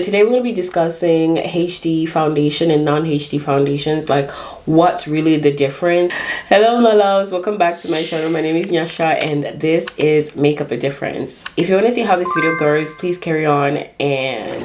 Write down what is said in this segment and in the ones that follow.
Today we're going to be discussing HD foundation and non-HD foundations, like what's really the difference. Hello my loves, welcome back to my channel. My name is Nyasha and this is Makeup a Difference. If you want to see how this video goes, please carry on. And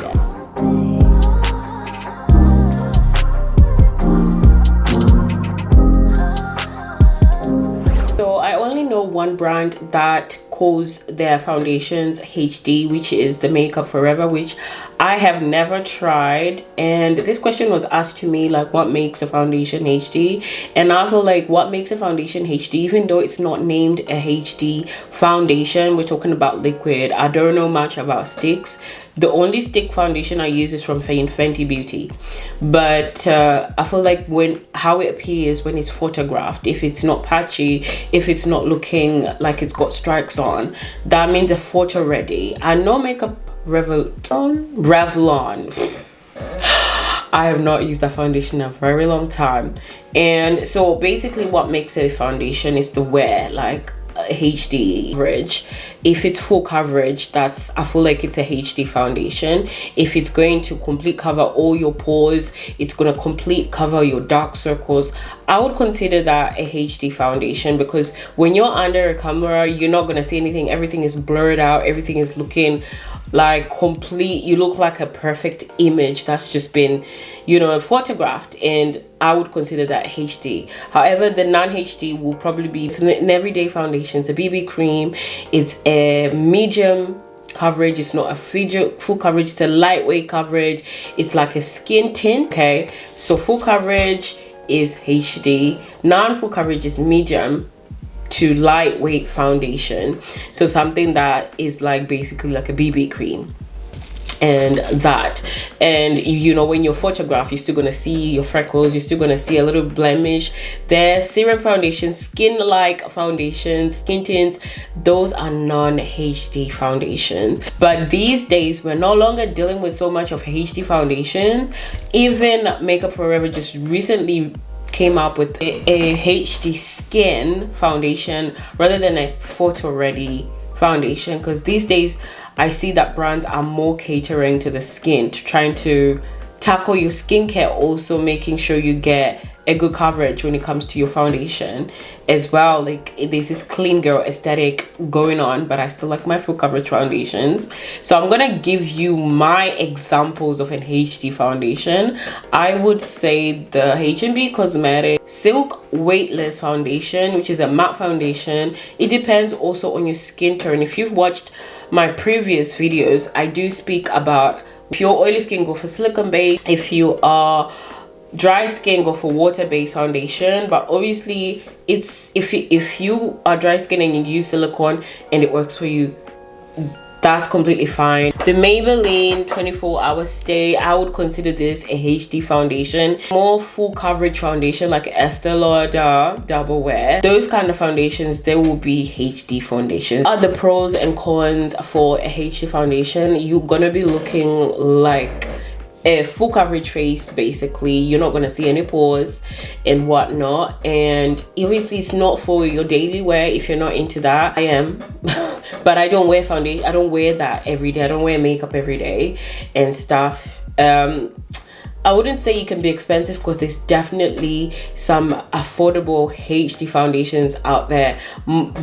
so I only know one brand that calls their foundations HD, which is the Makeup Forever, which I have never tried. And this question was asked to me, like, what makes a foundation HD? And I feel like what makes a foundation HD, even though it's not named a HD foundation, we're talking about liquid. I don't know much about sticks. The only stick foundation I use is from Fenty Beauty, but I feel like how it appears when it's photographed, if it's not patchy, if it's not looking like it's got stripes on, that means a photo ready. I know Makeup Revlon. I have not used that foundation in a very long time. And so basically what makes a foundation is the wear, like HD coverage. If it's full coverage, I feel like it's a HD foundation. If it's going to complete cover all your pores, it's going to complete cover your dark circles, I would consider that a HD foundation, because when you're under a camera, you're not going to see anything. Everything is blurred out, everything is looking like complete, you look like a perfect image that's just been, you know, photographed, and I would consider that HD. However, the non-HD will probably be an everyday foundation. It's a BB cream, it's a medium coverage, it's not a full coverage, it's a lightweight coverage, it's like a skin tint. Okay, so full coverage is HD, non-full coverage is medium to lightweight foundation, so something that is like basically like a BB cream. And you know, when you're photographed, you're still gonna see your freckles, you're still gonna see a little blemish there. Serum foundation, skin like foundations, skin tints, those are non-HD foundations. But these days we're no longer dealing with so much of HD foundation. Even Makeup Forever just recently came up with a HD skin foundation rather than a photo ready foundation, because these days I see that brands are more catering to the skin, to trying to tackle your skincare, also making sure you get a good coverage when it comes to your foundation as well. Like, there's this clean girl aesthetic going on, but I still like my full coverage foundations. So I'm gonna give you my examples of an HD foundation. I would say the H&B Cosmetics Silk Weightless Foundation, which is a matte foundation. It depends also on your skin tone. If you've watched my previous videos, I do speak about, if you're oily skin, go for silicone base. If you are dry skin, go for water-based foundation. But obviously, it's if you are dry skin and you use silicone and it works for you, that's completely fine. The Maybelline 24-hour stay, I would consider this a HD foundation. More full coverage foundation like Estee Lauder Double Wear, those kind of foundations, they will be HD foundations. Are the pros and cons for a HD foundation? You're gonna be looking like a full coverage face. Basically, you're not going to see any pores and whatnot, and obviously it's not for your daily wear if you're not into that. I am but I don't wear foundation, I don't wear that every day, I don't wear makeup every day and stuff. I wouldn't say it can be expensive, because there's definitely some affordable HD foundations out there.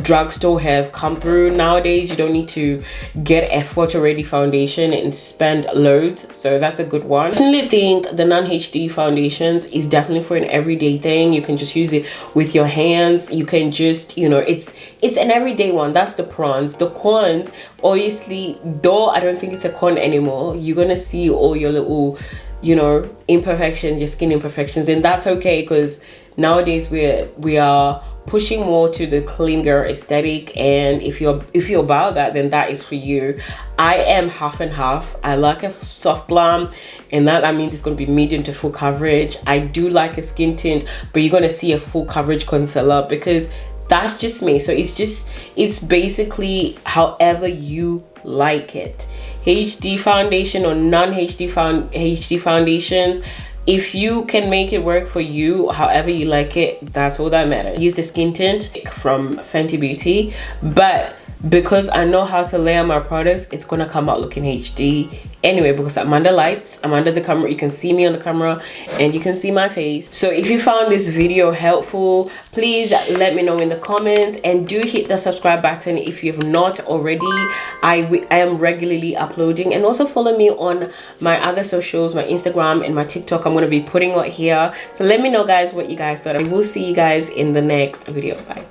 Drugstore have come through nowadays. You don't need to get a photo ready foundation and spend loads, so that's a good one. I definitely think the non-HD foundations is definitely for an everyday thing. You can just use it with your hands. You can just, you know, it's an everyday one. That's the pros. The cons, obviously, though I don't think it's a con anymore, you're gonna see all your little, you know, imperfections, your skin imperfections, and that's okay, because nowadays we are pushing more to the clean girl aesthetic, and if you're about that, then that is for you. I am half and half. I like a soft glam, and that means it's going to be medium to full coverage. I do like a skin tint, but you're going to see a full coverage concealer, because that's just me. So it's basically however you like it. HD foundation or non-HD foundations, if you can make it work for you however you like it, that's all that matters. Use the skin tint from Fenty Beauty, but because I know how to layer my products, it's gonna come out looking HD anyway, because I'm under lights, I'm under the camera, you can see me on the camera and you can see my face. So if you found this video helpful, please let me know in the comments, and do hit the subscribe button if you have not already. I am regularly uploading, and also follow me on my other socials, my Instagram and my TikTok. I'm going to be putting it here, so let me know guys what you guys thought. I will see you guys in the next video. Bye.